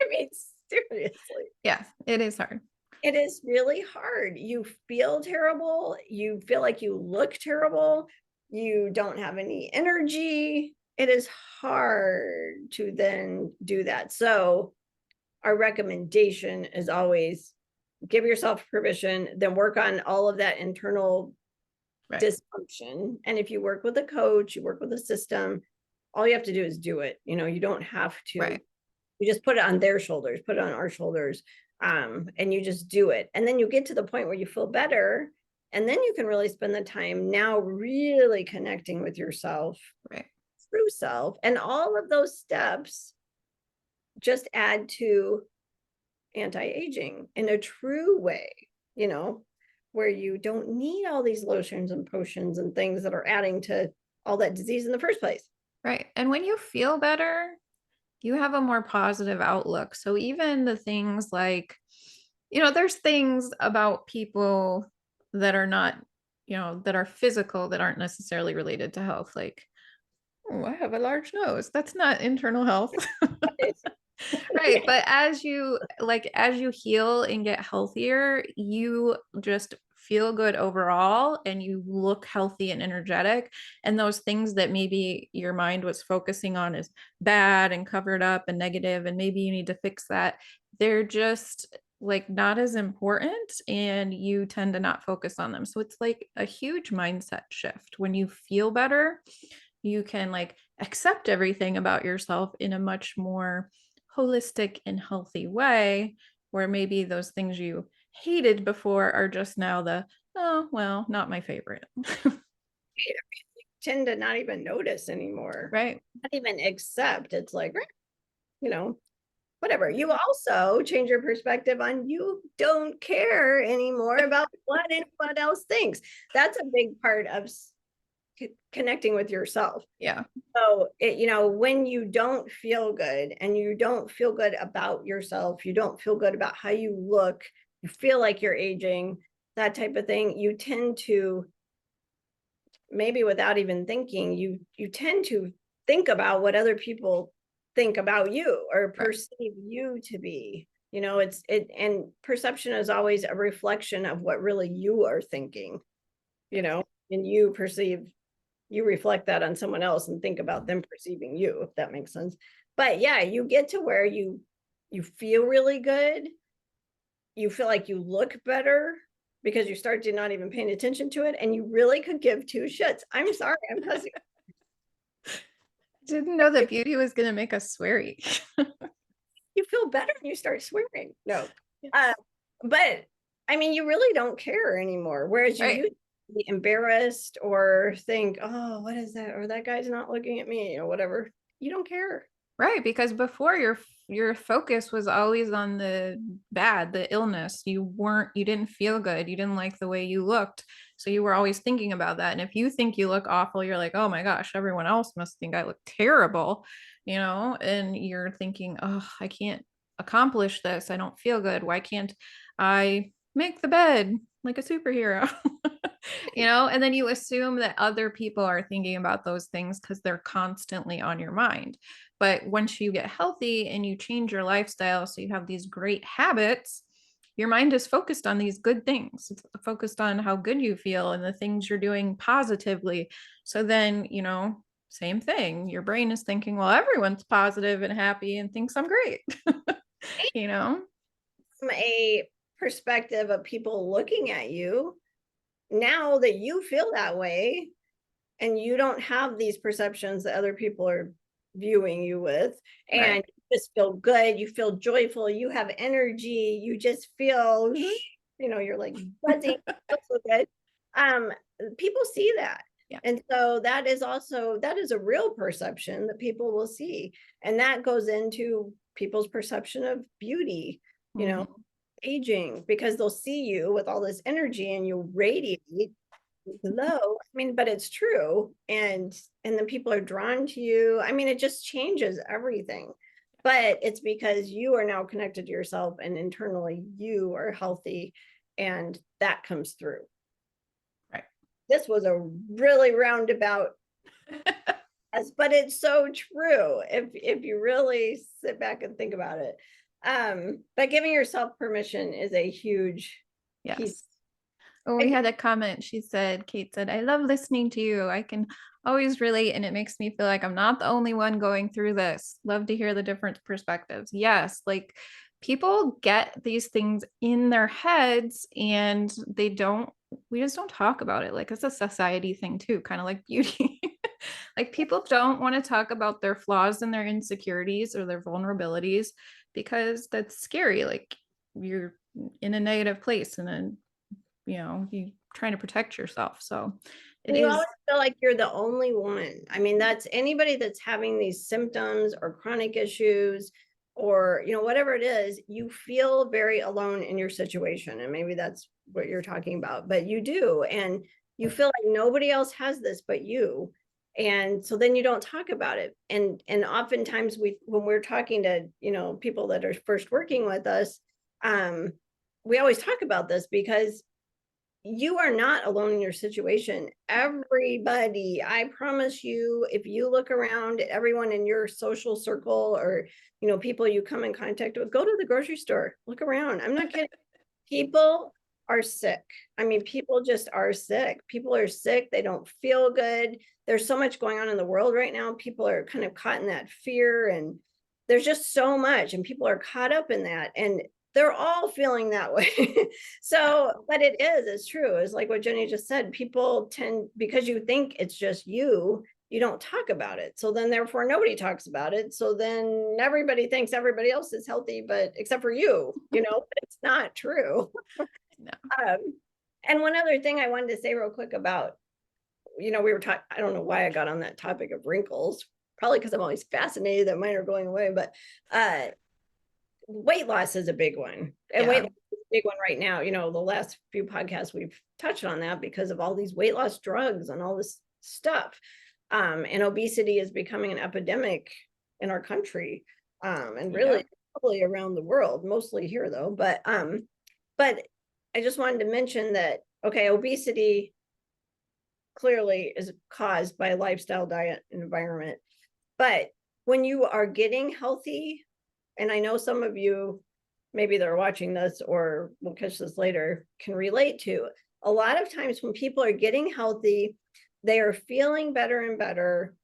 mean, seriously. Yeah, it is hard. It is really hard. You feel terrible. You feel like you look terrible. You don't have any energy. It is hard to then do that. So our recommendation is always give yourself permission, then work on all of that internal dysfunction. And if you work with a coach, you work with a system, all you have to do is do it. You don't have to, you just put it on their shoulders, put it on our shoulders. And you just do it. And then you get to the point where you feel better. And then you can really spend the time now really connecting with yourself, through self. And all of those steps just add to anti-aging in a true way, where you don't need all these lotions and potions and things that are adding to all that disease in the first place. Right. And when you feel better, you have a more positive outlook. So even the things like, there's things about people that are not, that are physical that aren't necessarily related to health. Like, oh, I have a large nose. That's not internal health. Right. But as you heal and get healthier, you just feel good overall and you look healthy and energetic. And those things that maybe your mind was focusing on as bad and covered up and negative, and maybe you need to fix that, they're just like not as important and you tend to not focus on them. So it's like a huge mindset shift. When you feel better, you can like accept everything about yourself in a much more holistic and healthy way, where maybe those things you hated before are just now oh, well, not my favorite. Tend to not even notice anymore. Not even accept. It's like, whatever. You also change your perspective on you don't care anymore about what anyone else thinks. That's a big part of connecting with yourself. Yeah. So when you don't feel good and you don't feel good about yourself, you don't feel good about how you look, you feel like you're aging, that type of thing, you tend to, maybe without even thinking, you tend to think about what other people think about you or Right. perceive you to be. And perception is always a reflection of what really you are thinking, and you reflect that on someone else and think about them perceiving you, if that makes sense. But yeah, you get to where you feel really good, you feel like you look better because you start to not even paying attention to it, and you really could give two shits. I'm sorry, I'm cussing. Didn't know that beauty was going to make us sweary. You feel better when you start swearing. No, but I mean, you really don't care anymore. Whereas you Right. used to be embarrassed or think, oh, what is that? Or that guy's not looking at me, or whatever. You don't care. Right, because before your focus was always on the bad, the illness. You didn't feel good. You didn't like the way you looked. So you were always thinking about that. And if you think you look awful, you're like, "Oh my gosh, everyone else must think I look terrible." And you're thinking, "Oh, I can't accomplish this. I don't feel good. Why can't I make the bed like a superhero?" And then you assume that other people are thinking about those things because they're constantly on your mind. But once you get healthy and you change your lifestyle, so you have these great habits, your mind is focused on these good things. It's focused on how good you feel and the things you're doing positively. So then, same thing. Your brain is thinking, well, everyone's positive and happy and thinks I'm great. you know? From a perspective of people looking at you, now that you feel that way, and you don't have these perceptions that other people are viewing you with, Right. and you just feel good, you feel joyful, you have energy, you just feel, you're like buzzing, so good. um People see that, Yeah. and so that is a real perception that people will see, and that goes into people's perception of beauty, you know Mhm. aging, because they'll see you with all this energy and you radiate low. I mean, but it's true. And then people are drawn to you. I mean, it just changes everything. But it's because you are now connected to yourself and internally you are healthy, and that comes through. Right. This was a really roundabout, but it's so true if you really sit back and think about it. But giving yourself permission is a huge piece. Yes. Oh, we had a comment. Kate said, I love listening to you. I can always relate, and it makes me feel like I'm not the only one going through this. Love to hear the different perspectives. Yes, like people get these things in their heads and we just don't talk about it. Like it's a society thing too, kind of like beauty. Like people don't want to talk about their flaws and their insecurities or their vulnerabilities because that's scary. Like you're in a negative place and then you trying to protect yourself. So it And you is. always feel like you're the only one. I mean, that's anybody that's having these symptoms or chronic issues or, whatever it is, you feel very alone in your situation. And maybe that's what you're talking about, but you do. And you feel like nobody else has this but you. And so then you don't talk about it. And oftentimes when we're talking to, people that are first working with us, we always talk about this because you are not alone in your situation. Everybody, I promise you, if you look around at everyone in your social circle or, people you come in contact with, go to the grocery store, look around. I'm not kidding. People are sick. I mean, people just are sick. People are sick. They don't feel good. There's so much going on in the world right now. People are kind of caught in that fear, and there's just so much, and people are caught up in that. And they're all feeling that way. So, but it's true. It's like what Jenny just said. People tend, because you think it's just you don't talk about it. So then therefore nobody talks about it. So then everybody thinks everybody else is healthy, but except for you, it's not true. No. And one other thing I wanted to say real quick about, we were talking, I don't know why I got on that topic of wrinkles, probably because I'm always fascinated that mine are going away, but weight loss is a big one. And weight Yeah. loss is a big one right now. The last few podcasts we've touched on that because of all these weight loss drugs and all this stuff. And obesity is becoming an epidemic in our country, and really probably around the world, mostly here though. But I just wanted to mention that, okay, obesity clearly is caused by lifestyle, diet, and environment. But when you are getting healthy, and I know some of you, maybe they're watching this or will catch this later, can relate to, a lot of times when people are getting healthy, they are feeling better and better,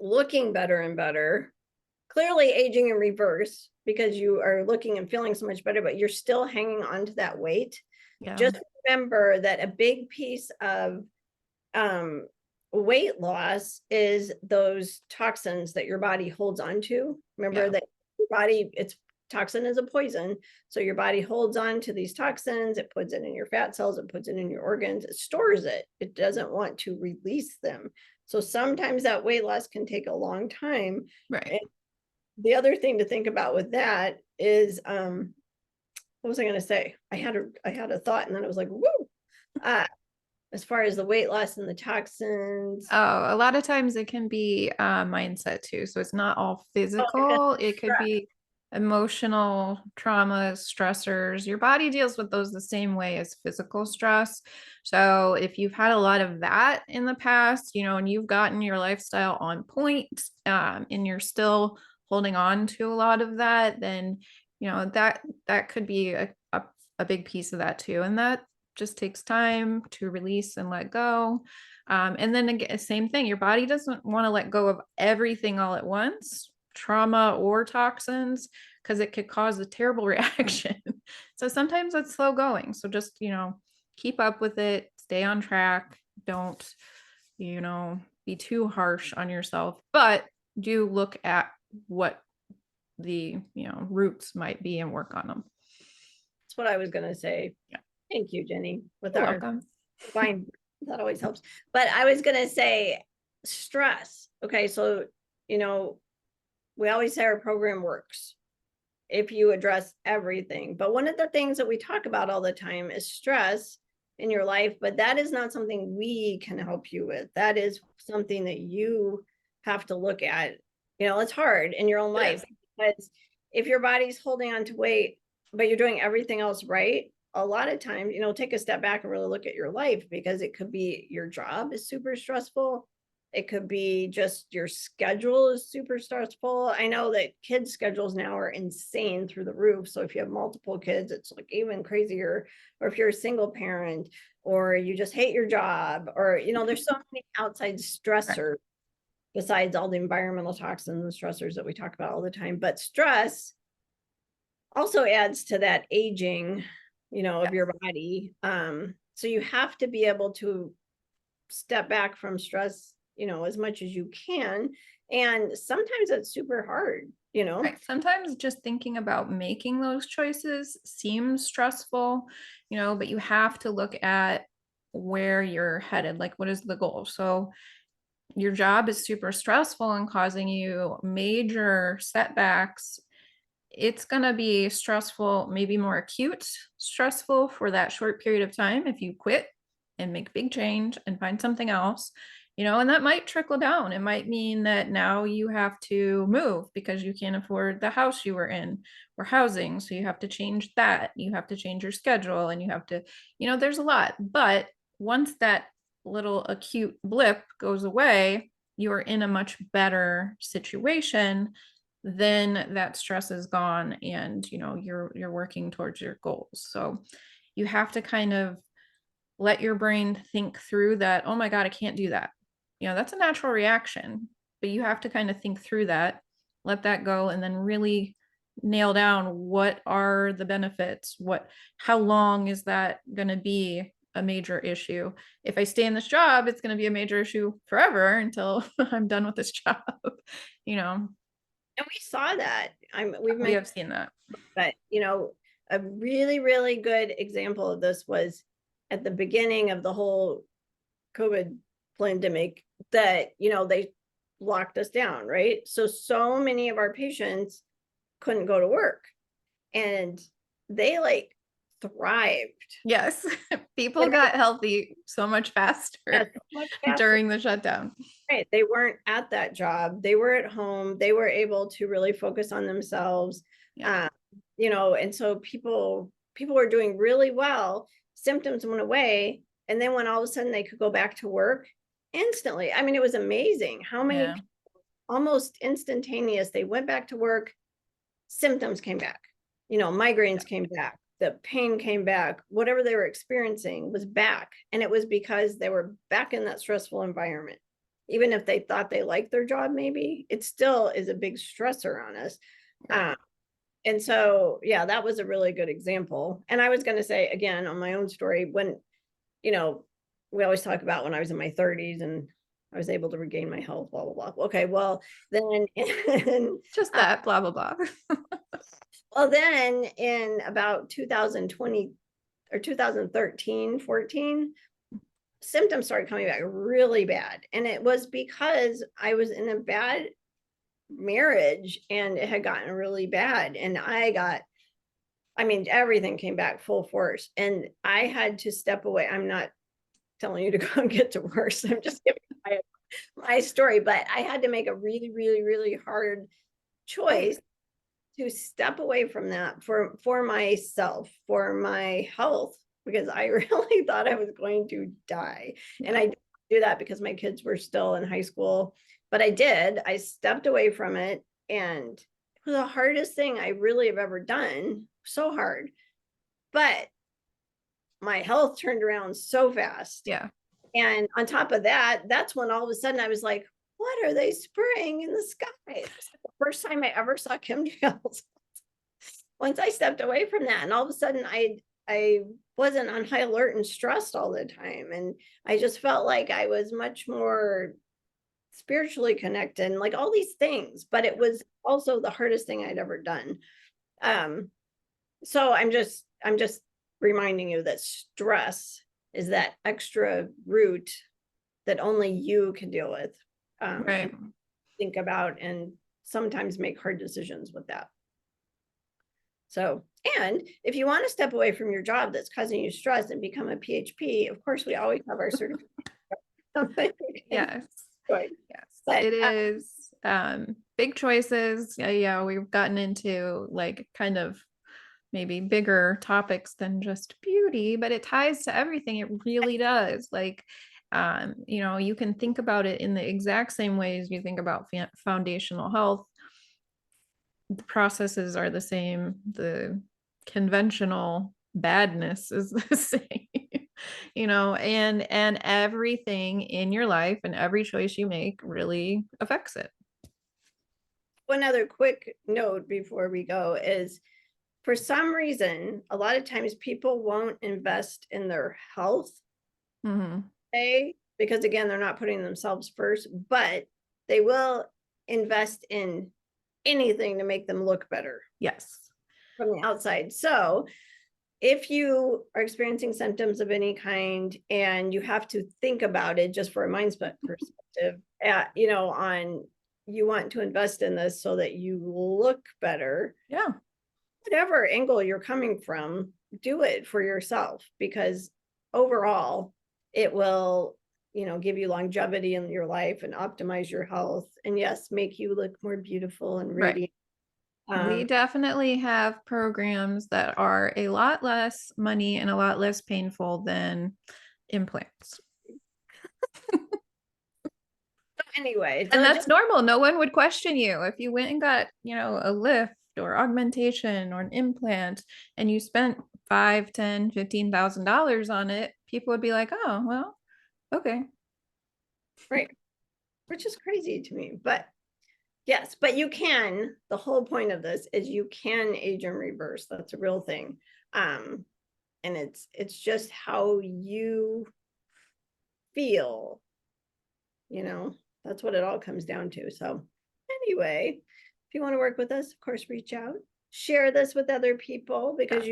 looking better and better, clearly aging in reverse because you are looking and feeling so much better, but you're still hanging on to that weight. Yeah. Just remember that a big piece of weight loss is those toxins that your body holds on to. Remember that your body, it's toxin is a poison. So your body holds on to these toxins, it puts it in your fat cells, it puts it in your organs, it stores it. It doesn't want to release them. So sometimes that weight loss can take a long time. Right. And the other thing to think about with that is, what was I going to say? I had a thought and then it was like, woo. As far as the weight loss and the toxins. Oh, a lot of times it can be mindset too. So it's not all physical. It could be emotional trauma, stressors. Your body deals with those the same way as physical stress. So if you've had a lot of that in the past, and you've gotten your lifestyle on point, and you're still holding on to a lot of that, then that could be a big piece of that too. And that just takes time to release and let go. And then again, same thing, your body doesn't want to let go of everything all at once, trauma or toxins, because it could cause a terrible reaction. So sometimes it's slow going. So just, keep up with it, stay on track. Don't, be too harsh on yourself, but do look at what the, roots might be and work on them. That's what I was going to say. Yeah. Thank you, Jenny. With You're our welcome. fine, that always helps. But I was going to say stress. Okay, so we always say our program works if you address everything. But one of the things that we talk about all the time is stress in your life, but that is not something we can help you with. That is something that you have to look at. It's hard in your own life because if your body's holding on to weight, but you're doing everything else right, a lot of times, take a step back and really look at your life, because it could be your job is super stressful. It could be just your schedule is super stressful. I know that kids' schedules now are insane through the roof. So if you have multiple kids, it's like even crazier. Or if you're a single parent, or you just hate your job, or, there's so many outside stressors besides all the environmental toxins and stressors that we talk about all the time. But stress also adds to that aging, of your body. So you have to be able to step back from stress, as much as you can. And sometimes it's super hard, Right. Sometimes just thinking about making those choices seems stressful, but you have to look at where you're headed. Like, what is the goal? So your job is super stressful and causing you major setbacks. It's going to be stressful, maybe more acute stressful for that short period of time if you quit and make a big change and find something else, and that might trickle down. It might mean that now you have to move because you can't afford the house you were in or housing. So you have to change that. You have to change your schedule, and you have to, there's a lot. But once that little acute blip goes away, you are in a much better situation. Then that stress is gone, and you're working towards your goals. So you have to kind of let your brain think through that. Oh my God, I can't do that. That's a natural reaction, but you have to kind of think through that, let that go, and then really nail down what are the benefits, how long is that going to be a major issue. If I stay in this job, it's going to be a major issue forever until I'm done with this job. And we saw that. We have seen that. But a really, really good example of this was at the beginning of the whole COVID pandemic that, they locked us down, right? So many of our patients couldn't go to work, and they thrived. Yes. People But got healthy so much that's faster much faster. during the shutdown. Right. They weren't at that job. They were at home. They were able to really focus on themselves. Yeah. Um, and so people were doing really well. Symptoms went away. And then when all of a sudden they could go back to work instantly. I mean, it was amazing how many Yeah. almost instantaneous, they went back to work, symptoms came back, migraines came back, the pain came back, whatever they were experiencing was back. And it was because they were back in that stressful environment. Even if they thought they liked their job, maybe it still is a big stressor on us. Right. And so, yeah, that was a really good example. And I was going to say again on my own story, when, we always talk about when I was in my 30s and I was able to regain my health, blah, blah, blah. Okay, well, then in, Just that, blah, blah, blah. then in about 2020 or 2013, 14, symptoms started coming back really bad. And it was because I was in a bad marriage and it had gotten really bad. And everything came back full force. And I had to step away. I'm not telling you to go and get divorced. I'm just giving my story, but I had to make a really, really, really hard choice to step away from that for myself, for my health, because I really thought I was going to die. Yeah. And I didn't do that because my kids were still in high school, but I stepped away from it. And it was the hardest thing I really have ever done. So hard. But my health turned around so fast. Yeah. And on top of that, that's when all of a sudden I was like, what are they spraying in the sky? It was the first time I ever saw chemtrails. Once I stepped away from that, and all of a sudden I wasn't on high alert and stressed all the time. And I just felt like I was much more spiritually connected and like all these things, but it was also the hardest thing I'd ever done. So I'm just reminding you that stress is that extra root that only you can deal with, Right. and think about and sometimes make hard decisions with that. So, and if you want to step away from your job that's causing you stress and become a PHP, of course, we always have our certificate. Yes. Right. Yes. But It is big choices. Yeah, we've gotten into like kind of maybe bigger topics than just beauty, but it ties to everything. It really does. Like you can think about it in the exact same ways you think about foundational health. The processes are the same. The conventional badness is the same. And everything in your life and every choice you make really affects it. one other quick note before we go is, for some reason, a lot of times people won't invest in their health, Mm-hmm. because again, they're not putting themselves first, but they will invest in anything to make them look better Yes. from the outside. So if you are experiencing symptoms of any kind and you have to think about it just for a mindset perspective, on you want to invest in this so that you look better, Yeah. whatever angle you're coming from, do it for yourself, because overall it will, give you longevity in your life and optimize your health. And yes, make you look more beautiful and Right. radiant. We definitely have programs that are a lot less money and a lot less painful than implants. Anyway, And so that's just normal. No one would question you if you went and got, a lift or augmentation or an implant and you spent 5, 10, $15,000 on it. People would be like, oh, well, okay. right, which is crazy to me, but yes, but you can. The whole point of this is you can age in reverse. That's a real thing. And it's just how you feel, that's what it all comes down to. So anyway, if you want to work with us, of course, reach out, share this with other people, because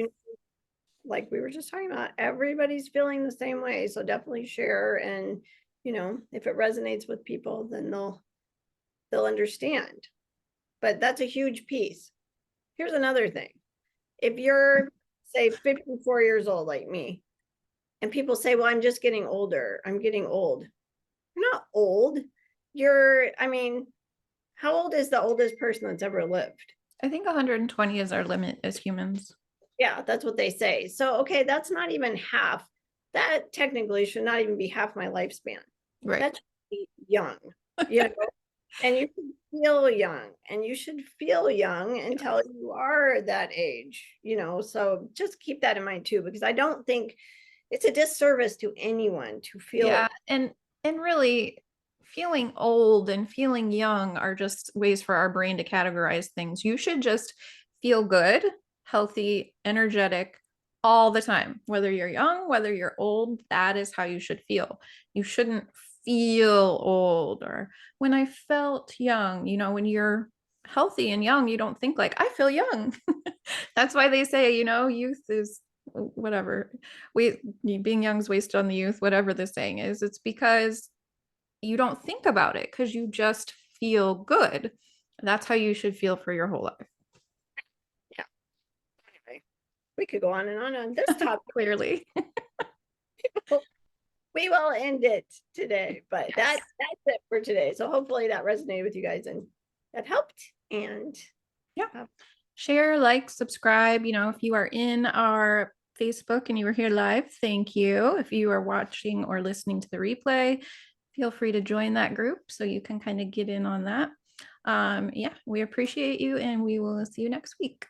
like we were just talking about, everybody's feeling the same way. So definitely share. And, if it resonates with people, then they'll understand. But that's a huge piece. Here's another thing. If you're say 54 years old like me. And people say, well, I'm just getting older. I'm getting old. You're not old. I mean, how old is the oldest person that's ever lived? I think 120 is our limit as humans. Yeah, that's what they say. So, okay, that's not even half. That technically should not even be half my lifespan. Right. That's young, you know, and you should feel young and you should feel young until you are that age, So just keep that in mind too, because I don't think it's a disservice to anyone to Yeah. feel. And really feeling old and feeling young are just ways for our brain to categorize things. You should just feel good, healthy, energetic all the time. Whether you're young, whether you're old, that is how you should feel. You shouldn't feel old or when I felt young, when you're healthy and young, you don't think like I feel young. That's why they say, youth is whatever. We being young is wasted on the youth, whatever the saying is. It's because you don't think about it because you just feel good. That's how you should feel for your whole life. Yeah. Anyway, we could go on and on this topic. Clearly. We will end it today, but Yes. that's it for today. So hopefully that resonated with you guys and that helped. And Yeah. Share, like, subscribe. If you are in our Facebook and you were here live, thank you. If you are watching or listening to the replay, feel free to join that group so you can kind of get in on that. Yeah, we appreciate you and we will see you next week.